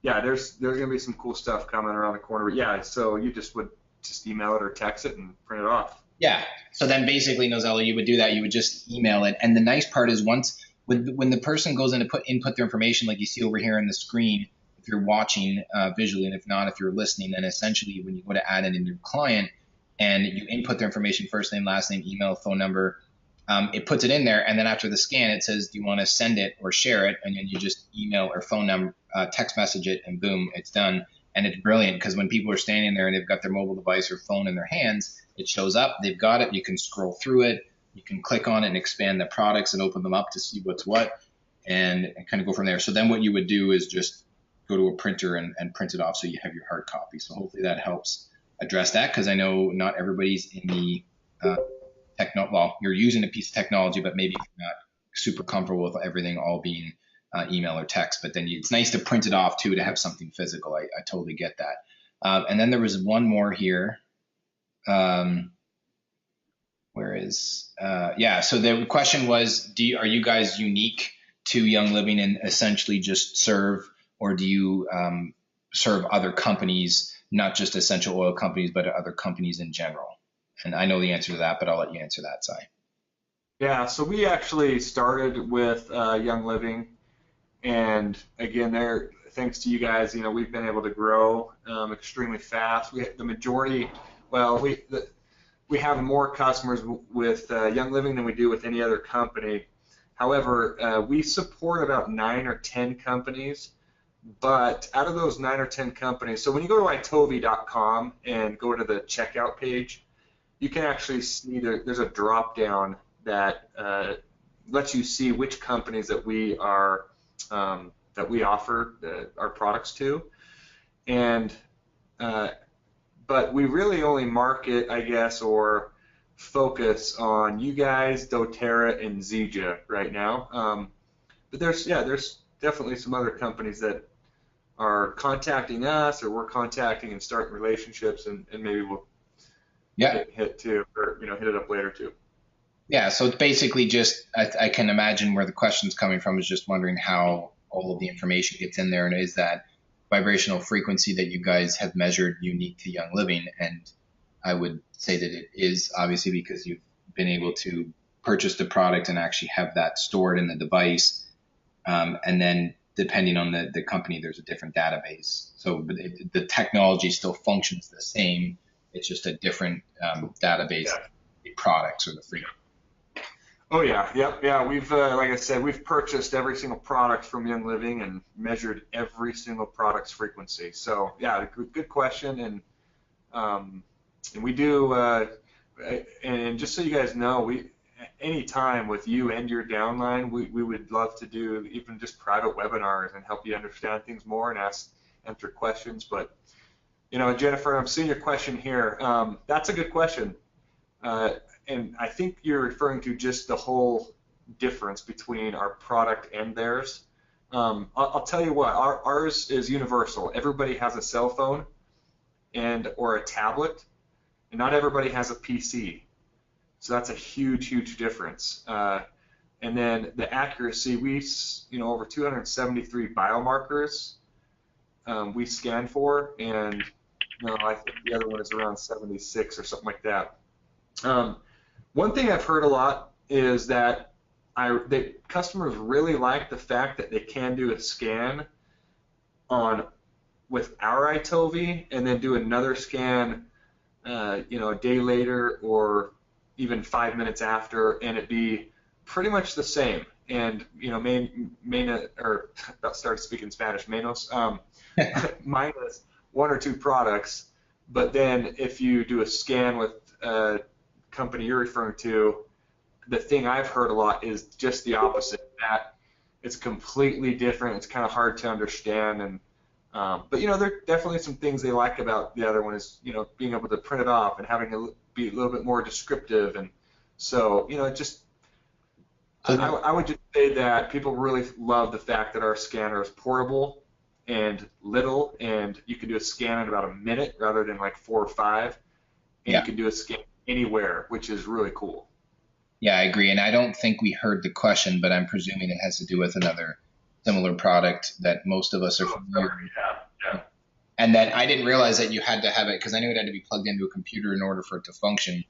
yeah, there's going to be some cool stuff coming around the corner. But yeah, so you would just email it or text it and print it off. Yeah. So then basically, Nozella, you would do that. You would just email it. And the nice part is when the person goes in to input their information, like you see over here on the screen, if you're watching visually, and if not, if you're listening, then essentially when you go to add it into your client and you input their information, first name, last name, email, phone number, it puts it in there. And then after the scan, it says, do you want to send it or share it? And then you just email or phone number, text message it, and boom, it's done. And it's brilliant because when people are standing there and they've got their mobile device or phone in their hands, it shows up, they've got it, you can scroll through it, you can click on it and expand the products and open them up to see what's what, and kind of go from there. So then what you would do is just go to a printer and print it off so you have your hard copy. So hopefully that helps address that, because I know not everybody's in the well, you're using a piece of technology, but maybe you're not super comfortable with everything all being email or text. But then it's nice to print it off too, to have something physical. I totally get that. And then there was one more here. Yeah, so the question was, are you guys unique to Young Living and essentially just serve, or do you serve other companies, not just essential oil companies, but other companies in general? And I know the answer to that, but I'll let you answer that, Sai. Yeah, so we actually started with Young Living, and again, thanks to you guys, we've been able to grow extremely fast. We have more customers with Young Living than we do with any other company. However, we support about 9 or 10 companies, but out of those 9 or 10 companies, so when you go to iTovi.com and go to the checkout page, you can actually see there's a drop down that lets you see which companies that we offer our products to, and but we really only market, I guess, or focus on you guys, doTERRA, and Zija right now. But there's definitely some other companies that are contacting us, or we're contacting and starting relationships, and maybe we'll Yeah. hit too, or hit it up later too. Yeah. So it's basically just I can imagine where the question's coming from is just wondering how all of the information gets in there, and is that vibrational frequency that you guys have measured unique to Young Living? And I would say that it is, obviously, because you've been able to purchase the product and actually have that stored in the device. And then depending on the company, there's a different database. So the technology still functions the same. It's just a different database, the products or the free. Oh yeah, yep, yeah. We've like I said, we've purchased every single product from Young Living and measured every single product's frequency. So yeah, good question, and we do. And just so you guys know, we any time with you and your downline, we would love to do even just private webinars and help you understand things more and answer questions. But Jennifer, I'm seeing your question here. That's a good question. And I think you're referring to just the whole difference between our product and theirs. I'll tell you what, ours is universal. Everybody has a cell phone or a tablet, and not everybody has a PC. So that's a huge, huge difference. And then the accuracy, over 273 biomarkers we scan for, and I think the other one is around 76 or something like that. One thing I've heard a lot is that customers really like the fact that they can do a scan with our iTovi and then do another scan, a day later or even 5 minutes after, and it be pretty much the same. And started speaking Spanish, menos, minus one or two products. But then if you do a scan with company you're referring to, the thing I've heard a lot is just the opposite. That it's completely different. It's kind of hard to understand, and but there are definitely some things they like about the other one is being able to print it off and having it be a little bit more descriptive, and so I would just say that people really love the fact that our scanner is portable and little, and you can do a scan in about a minute rather than like 4 or 5, and you can do a scan anywhere, which is really cool. Yeah, I agree. And I don't think we heard the question, but I'm presuming it has to do with another similar product that most of us are familiar with. Yeah. And that I didn't realize that you had to have it, because I knew it had to be plugged into a computer in order for it to function,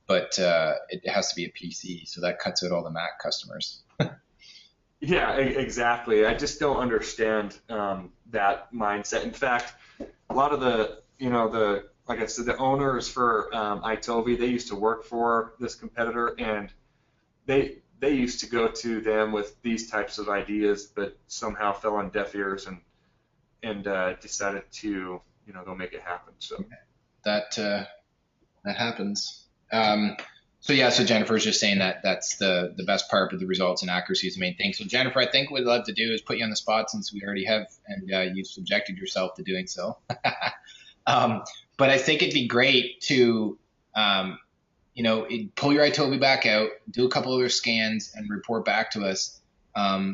but it has to be a PC, so that cuts out all the Mac customers. Yeah, exactly. I just don't understand that mindset. In fact, a lot of like I said, the owners for iTovi, they used to work for this competitor, and they used to go to them with these types of ideas, but somehow fell on deaf ears and decided to go make it happen. So that happens. So Jennifer's just saying that that's the best part, but the results and accuracy is the main thing. So Jennifer, I think what we'd love to do is put you on the spot, since we already have, and you've subjected yourself to doing so. But I think it'd be great to, pull your iTovi back out, do a couple other scans, and report back to us,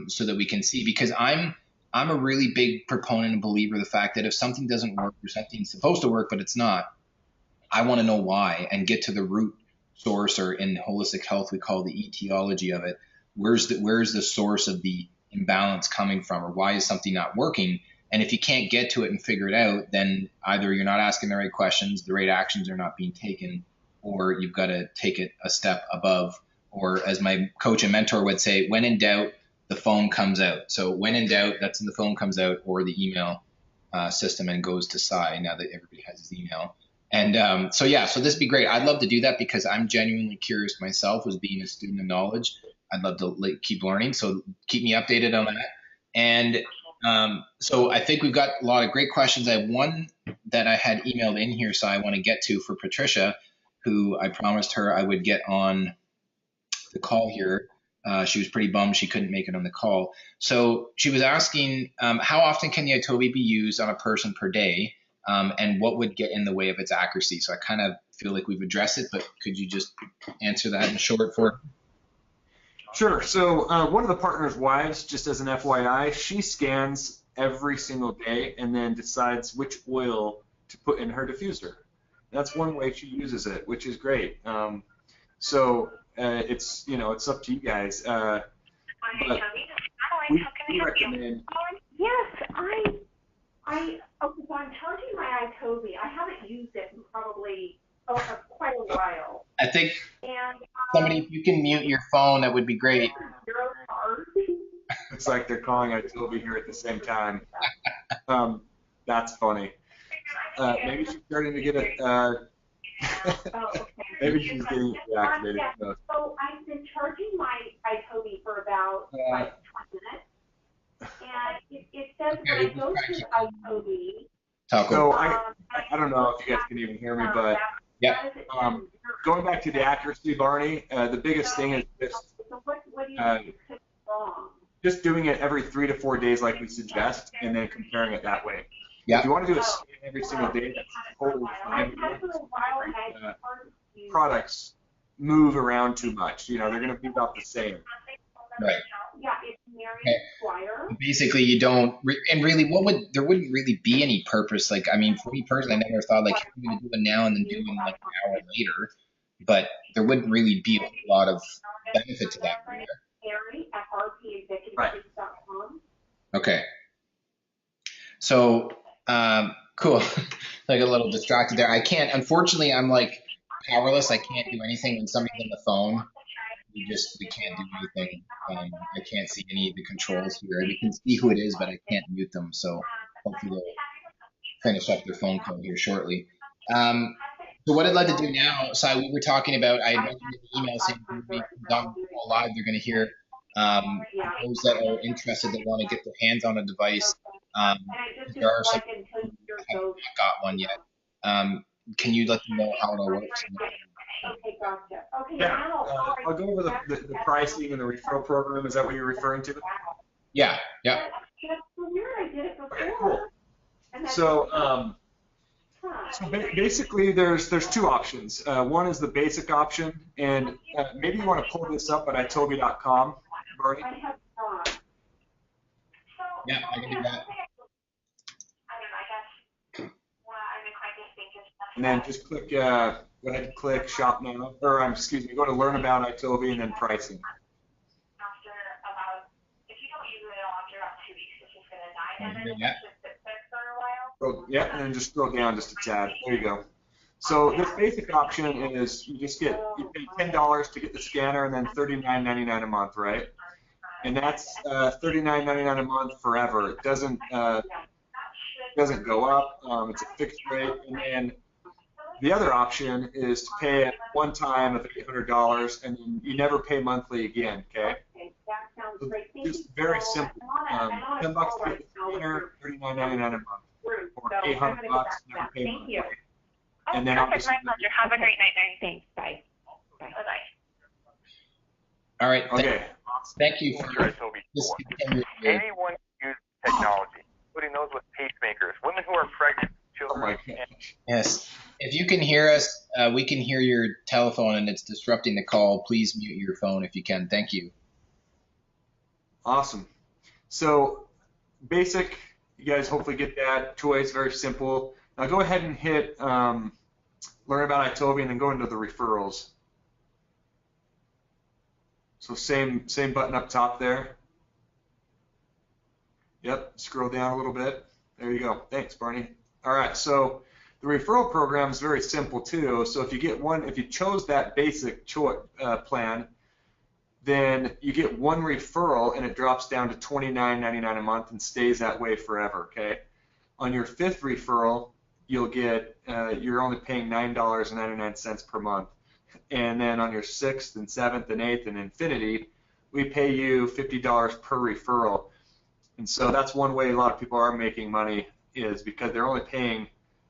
so that we can see. Because I'm a really big proponent and believer of the fact that if something doesn't work, or something's supposed to work but it's not, I want to know why and get to the root source, or in holistic health we call the etiology of it. Where's the source of the imbalance coming from, or why is something not working? And if you can't get to it and figure it out, then either you're not asking the right questions, the right actions are not being taken, or you've got to take it a step above. Or as my coach and mentor would say, when in doubt, the phone comes out. So when in doubt, that's when the phone comes out, or the email system and goes to Sai, now that everybody has his email. And so this would be great. I'd love to do that because I'm genuinely curious myself, as being a student of knowledge. I'd love to keep learning. So keep me updated on that. And so I think we've got a lot of great questions. I have one that I had emailed in here, so I want to get to, for Patricia, who I promised her I would get on the call here. She was pretty bummed she couldn't make it on the call. So she was asking, how often can the iTovi be used on a person per day, and what would get in the way of its accuracy? So I kind of feel like we've addressed it, but could you just answer that in short for her? Sure. So one of the partner's wives, just as an FYI, she scans every single day and then decides which oil to put in her diffuser. That's one way she uses it, which is great. So it's it's up to you guys. But we recommend. Yes, okay, so I'm charging my iTovi. I haven't used it in probably quite a while. I think And somebody, if you can mute your phone, that would be great. zero charge. Looks like they're calling iTovi here at the same time. That's funny. Maybe she's starting to get it. Okay. Maybe she's getting deactivated. Yeah. So I've been charging my iTovi for about 20 minutes. And it says when I go to iTovi. So I don't know if you guys can even hear me, but yeah. Going back to the accuracy, Barney, the biggest thing is just doing it every 3 to 4 days like we suggest, and then comparing it that way. Yeah. If you want to do a scan every single day, that's totally fine. Products move around too much. They're going to be about the same. Right. Yeah, it's Mary Squire. Basically, you don't, and really, there wouldn't really be any purpose. Like, I mean, for me personally, I never thought like I'm going to do it now and then do it like an hour later, but there wouldn't really be a whole lot of benefit to that. Mary at rpexecutive.com. Okay. So, cool. Like a little distracted there. I can't, unfortunately, I'm like powerless. I can't do anything when somebody's on the phone. We can't do anything. I can't see any of the controls here. We can see who it is, but I can't mute them. So hopefully they'll finish up their phone call here shortly. So what I'd like to do now, so we were talking about, I mentioned in the email saying we're done live. They're going to hear those that are interested that want to get their hands on a device. There are some who haven't got one yet. Can you let them know how it all works? Okay, gotcha. Okay, yeah, I'll go over the pricing and the referral program. Is that what you're referring to? Yeah, yeah. That's so weird. I did it before. Okay, cool. So basically, there's two options. One is the basic option, and maybe you want to pull this up at iTovi.com, Barney. I have not. Yeah, I can do that. And then just click, go ahead and click Shop Now, or excuse me, go to Learn About iTovi and then Pricing. Yeah, and then just scroll down just a tad. There you go. So this basic option is you pay $10 to get the scanner and then $39.99 a month, right? And that's $39.99 a month forever. It doesn't go up. It's a fixed rate, and then the other option is to pay it one time of $800, and you never pay monthly again. Okay. That sounds great. Just very simple. $10 to get the scanner, $39.99 a month, or $800, never pay monthly. And then perfect. My pleasure. Have a great night, Mary. Thanks. Bye. Bye. All right. Okay. Thank you for this. Anyone who uses technology, including those with pacemakers, women who are pregnant, children. Oh my gosh. Yes. If you can hear us, we can hear your telephone and it's disrupting the call. Please mute your phone if you can. Thank you. Awesome. So basic, you guys hopefully get that choice, very simple. Now go ahead and hit Learn About iTovi and then go into the referrals. So same button up top there. Yep, scroll down a little bit. There you go. Thanks, Barney. All right, so the referral program is very simple too. So if you chose that basic plan, then you get one referral and it drops down to $29.99 a month and stays that way forever. Okay. On your fifth referral, you'll get you're only paying $9.99 per month, and then on your sixth and seventh and eighth and infinity, we pay you $50 per referral. And so that's one way a lot of people are making money, is because they're only paying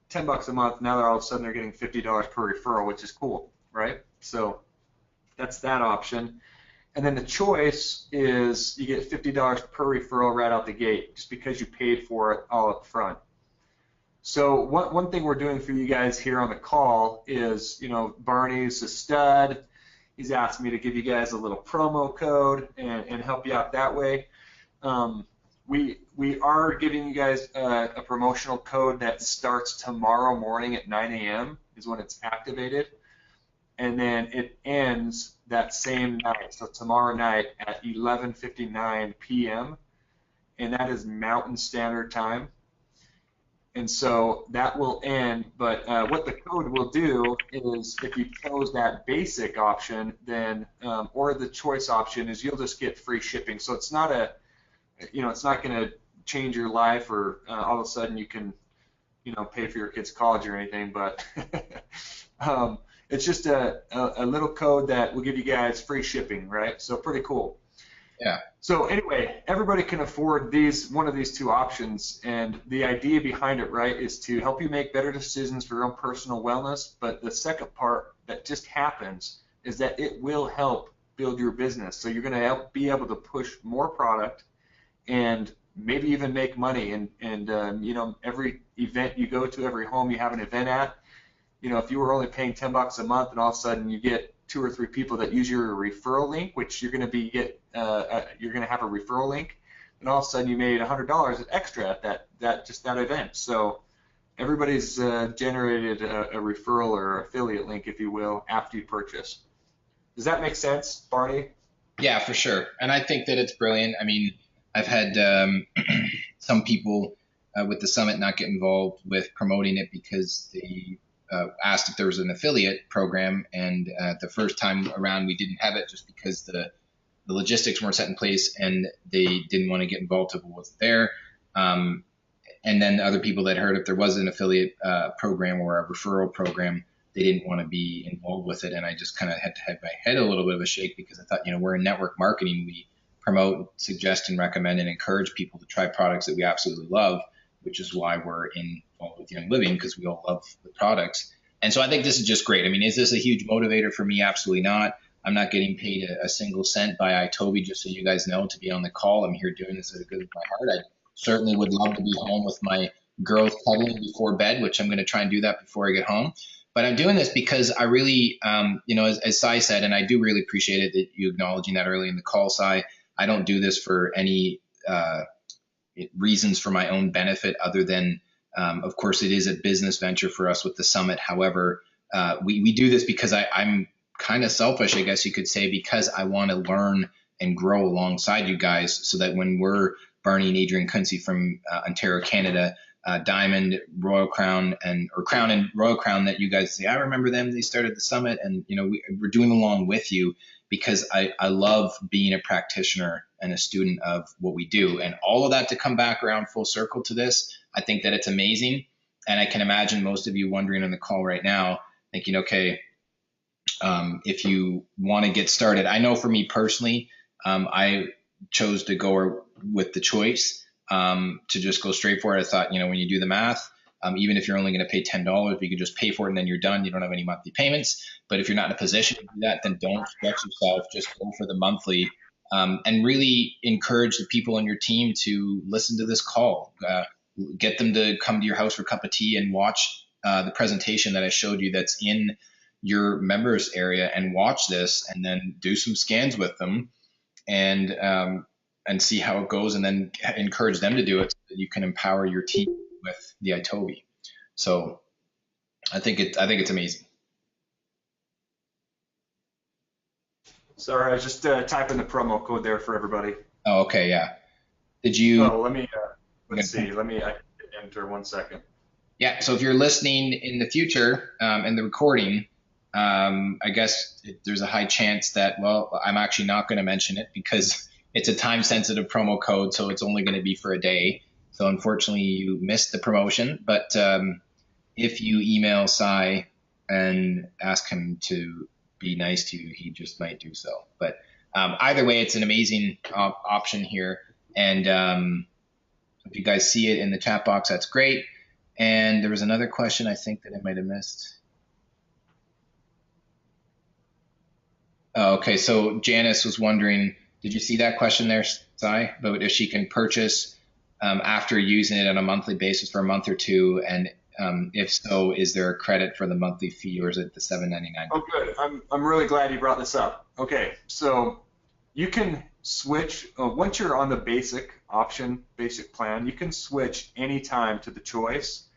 $10 a month. Now all of a sudden they're getting $50 per referral, which is cool, right? So that's that option. And then the choice is you get $50 per referral right out the gate, just because you paid for it all up front. So one thing we're doing for you guys here on the call is, Barney's a stud. He's asked me to give you guys a little promo code and help you out that way. We are giving you guys a promotional code that starts tomorrow morning at 9 a.m. is when it's activated, and then it ends that same night, so tomorrow night at 11:59 p.m., and that is Mountain Standard Time. And so that will end, but what the code will do is if you chose that basic option, then, or the choice option, is you'll just get free shipping. So it's not a, it's not going to change your life or all of a sudden you can, pay for your kids' college or anything, but it's just a little code that will give you guys free shipping, right? So pretty cool. Yeah. So anyway, everybody can afford one of these two options, and the idea behind it, right, is to help you make better decisions for your own personal wellness. But the second part that just happens is that it will help build your business. So you're going to be able to push more product and maybe even make money. And every event you go to, every home you have an event at, if you were only paying $10 a month and all of a sudden you get 2 or 3 people that use your referral link, which you're going to have a referral link, and all of a sudden you made $100 extra at that event. So everybody's generated a referral or affiliate link, if you will, after you purchase. Does that make sense, Barney? Yeah, for sure. And I think that it's brilliant. I mean, I've had some people with the summit not get involved with promoting it because they asked if there was an affiliate program, and the first time around we didn't have it just because the logistics weren't set in place and they didn't want to get involved if it wasn't there. And then other people that heard if there was an affiliate program or a referral program, they didn't want to be involved with it. And I just kind of had to have my head a little bit of a shake because I thought, we're in network marketing. We promote, suggest, and recommend and encourage people to try products that we absolutely love, which is why we're involved with Young Living, because we all love the products. And so I think this is just great. I mean, is this a huge motivator for me? Absolutely not. I'm not getting paid a single cent by iTovi, just so you guys know, to be on the call. I'm here doing this out of the good of my heart. I certainly would love to be home with my girls cuddling before bed, which I'm going to try and do that before I get home. But I'm doing this because I really, as Sai said, and I do really appreciate it that you acknowledging that early in the call, Sai, I don't do this for any reasons for my own benefit other than, of course, it is a business venture for us with the summit. However, we do this because I'm kind of selfish, I guess you could say, because I want to learn and grow alongside you guys so that when we're Barney and Adrian Kuntze from Ontario, Canada, Diamond, Royal Crown, or Crown and Royal Crown, that you guys say, I remember them, they started the summit, and we're doing along with you because I love being a practitioner and a student of what we do. And all of that to come back around full circle to this, I think that it's amazing. And I can imagine most of you wondering on the call right now, thinking, okay, if you want to get started. I know for me personally, I chose to go with the choice to just go straight for it. I thought, when you do the math, even if you're only going to pay $10, you can just pay for it and then you're done. You don't have any monthly payments. But if you're not in a position to do that, then don't stretch yourself. Just go for the monthly, and really encourage the people on your team to listen to this call. Get them to come to your house for a cup of tea and watch the presentation that I showed you that's in your members area, and watch this, and then do some scans with them and see how it goes, and then encourage them to do it so that you can empower your team with the iTovi. So I think it's amazing. Sorry, I was just typing the promo code there for everybody. Oh, okay, yeah. Did you? Oh, let me let's see. I enter 1 second. Yeah. So if you're listening in the future in the recording, I guess there's a high chance that, I'm actually not going to mention it because it's a time-sensitive promo code, so it's only going to be for a day. So unfortunately, you missed the promotion. But if you email Sai and ask him to be nice to you, he just might do so. But either way, it's an amazing option here. And if you guys see it in the chat box, that's great. And there was another question I think that I might have missed. Oh, okay, so Janice was wondering, did you see that question there, Sai, about if she can purchase after using it on a monthly basis for a month or two, and if so, is there a credit for the monthly fee, or is it the $7.99? Oh, good. I'm really glad you brought this up. Okay, so you can switch once you're on the basic plan. You can switch anytime to the choice,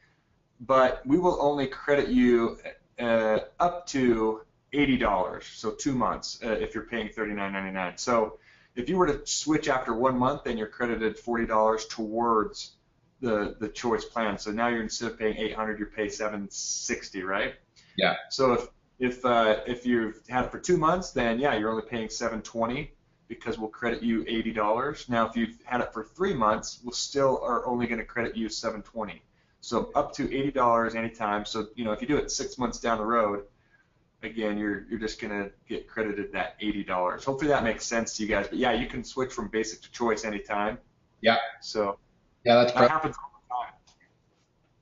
but we will only credit you up to $80, so 2 months if you're paying $39.99. So if you were to switch after 1 month, then you're credited $40 towards the choice plan. So now you're, instead of paying $800, you pay $760, right? Yeah. So if you've had it for 2 months, then yeah, you're only paying $720 because we'll credit you $80. Now if you've had it for 3 months, we'll still are only going to credit you $720. So up to $80 anytime. So if you do it 6 months down the road, again, you're just going to get credited that $80. Hopefully that makes sense to you guys. But yeah, you can switch from basic to choice anytime. Yeah. So yeah, that happens all the time.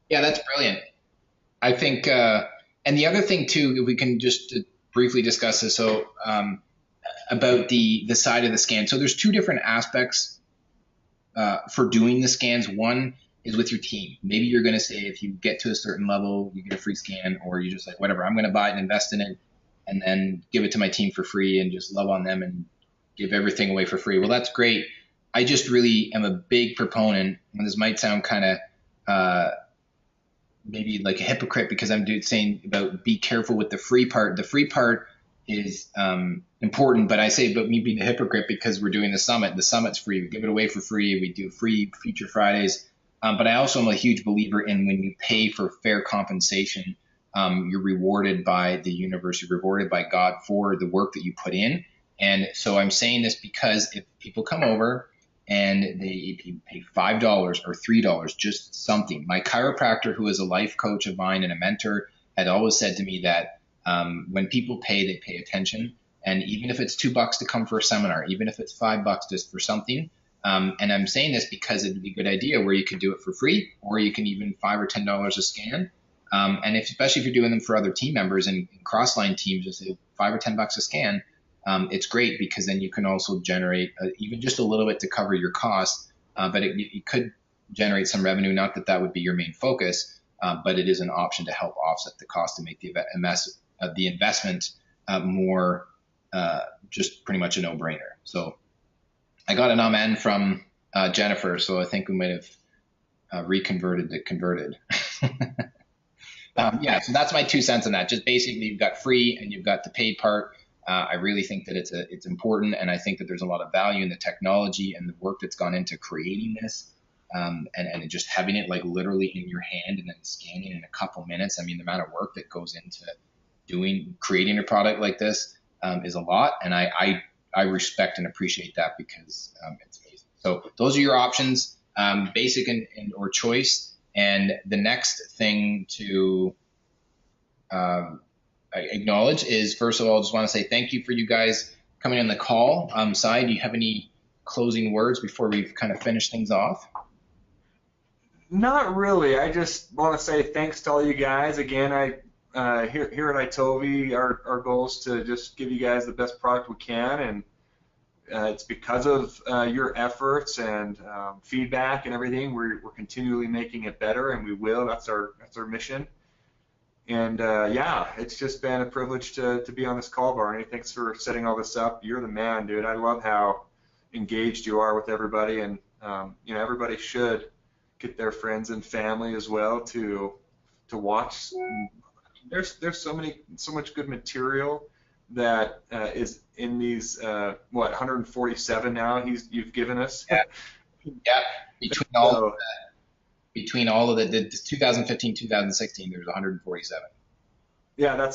Yeah, that's brilliant. I think, and the other thing too, if we can just briefly discuss this, so about the side of the scan. So there's two different aspects for doing the scans. One is with your team. Maybe you're going to say if you get to a certain level, you get a free scan, or you just like, whatever, I'm going to buy it and invest in it and then give it to my team for free and just love on them and give everything away for free. Well, that's great. I just really am a big proponent, and this might sound kind of maybe like a hypocrite because I'm saying about be careful with the free part. The free part is important, but I say about me being a hypocrite because we're doing the summit. The summit's free. We give it away for free. We do free feature Fridays. But I also am a huge believer in when you pay for fair compensation, you're rewarded by the universe, you're rewarded by God for the work that you put in. And so I'm saying this because if people come over and they pay $5 or $3, just something. My chiropractor, who is a life coach of mine and a mentor, had always said to me that when people pay, they pay attention. And even if it's $2 to come for a seminar, even if it's $5 just for something, and I'm saying this because it'd be a good idea where you can do it for free, or you can even $5 or $10 a scan. And especially if you're doing them for other team members and cross-line teams, just say $5 or $10 a scan. It's great because then you can also generate even just a little bit to cover your costs, but it could generate some revenue. Not that that would be your main focus, but it is an option to help offset the cost to make the investment more just pretty much a no-brainer. So I got an amen from Jennifer, so I think we might have reconverted to converted. Yeah, so that's my 2 cents on that. Just basically, you've got free and you've got the paid part. I really think that it's important, and I think that there's a lot of value in the technology and the work that's gone into creating this, and just having it like literally in your hand and then scanning in a couple minutes. I mean, the amount of work that goes into creating a product like this is a lot, and I respect and appreciate that because it's amazing. So those are your options, basic and or choice. And the next thing to acknowledge is, first of all, I just want to say thank you for you guys coming on the call. Sai, do you have any closing words before we've kind of finished things off? Not really. I just want to say thanks to all you guys. Again, here at iTovi, our goal is to just give you guys the best product we can, and it's because of your efforts and feedback and everything. We're continually making it better, and we will. That's our mission. And yeah, it's just been a privilege to be on this call, Barney. Thanks for setting all this up. You're the man, dude. I love how engaged you are with everybody, and everybody should get their friends and family as well to watch. There's so much good material that is in these 147 now you've given us. Yeah. Between all of the 2015, 2016, there's 147. Yeah,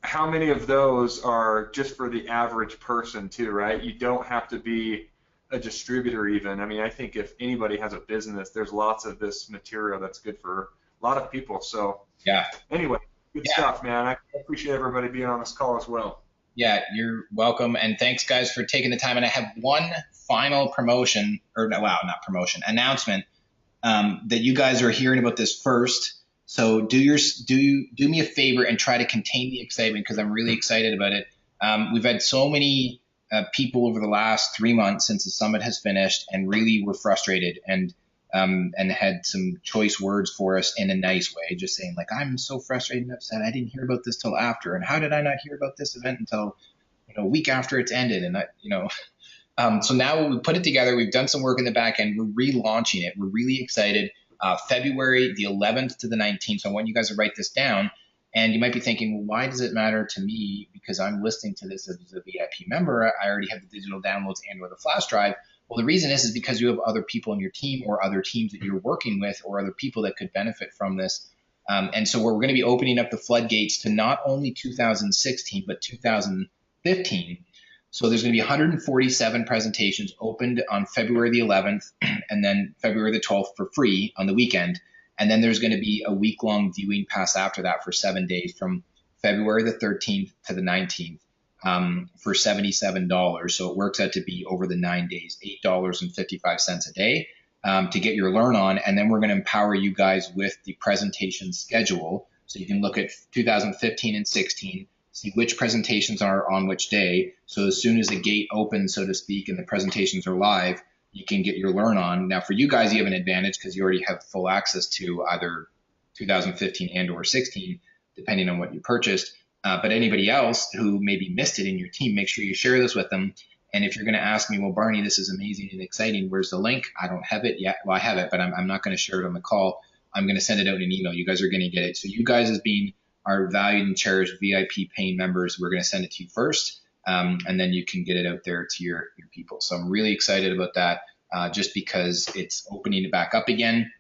how many of those are just for the average person too, right? You don't have to be a distributor even. I mean, I think if anybody has a business, there's lots of this material that's good for a lot of people. So yeah. Anyway. Good stuff, man. I appreciate everybody being on this call as well. Yeah, you're welcome. And thanks, guys, for taking the time. And I have one final announcement that you guys are hearing about this first. So do me a favor and try to contain the excitement because I'm really excited about it. We've had so many people over the last 3 months since the summit has finished and really were frustrated and had some choice words for us in a nice way, just saying like, I'm so frustrated and upset. I didn't hear about this till after. And how did I not hear about this event until, a week after it's ended? And so now we put it together. We've done some work in the back end. We're relaunching it. We're really excited. February the 11th to the 19th. So I want you guys to write this down. And you might be thinking, well, why does it matter to me? Because I'm listening to this as a VIP member. I already have the digital downloads and or the flash drive. Well, the reason is because you have other people in your team or other teams that you're working with or other people that could benefit from this. And so we're going to be opening up the floodgates to not only 2016, but 2015. So there's going to be 147 presentations opened on February the 11th and then February the 12th for free on the weekend. And then there's going to be a week-long viewing pass after that for 7 days from February the 13th to the 19th for $77. So it works out to be over the 9 days, $8.55 a day to get your learn on. And then we're going to empower you guys with the presentation schedule. So you can look at 2015 and 16, see which presentations are on which day. So as soon as the gate opens, so to speak, and the presentations are live, you can get your learn on. Now for you guys, you have an advantage because you already have full access to either 2015 and or 16, depending on what you purchased. But anybody else who maybe missed it in your team, make sure you share this with them. And if you're going to ask me, well, Barney, this is amazing and exciting, where's the link? I don't have it yet. Well, I have it, but I'm not going to share it on the call. I'm going to send it out in an email. You guys are going to get it. So you guys as being our valued and cherished VIP paying members, we're going to send it to you first. And then you can get it out there to your people. So I'm really excited about that just because it's opening it back up again.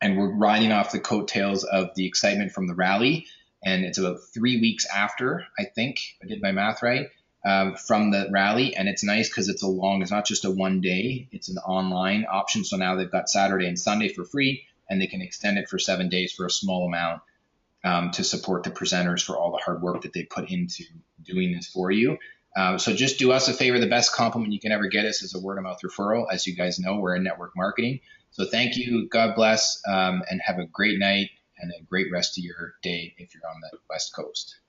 And we're riding off the coattails of the excitement from the rally. And it's about 3 weeks after, I think, I did my math right, from the rally. And it's nice because it's not just a 1 day, it's an online option. So now they've got Saturday and Sunday for free, and they can extend it for 7 days for a small amount to support the presenters for all the hard work that they put into doing this for you. So just do us a favor. The best compliment you can ever get us is a word of mouth referral. As you guys know, we're in network marketing. So thank you. God bless, and have a great night and a great rest of your day if you're on the West Coast.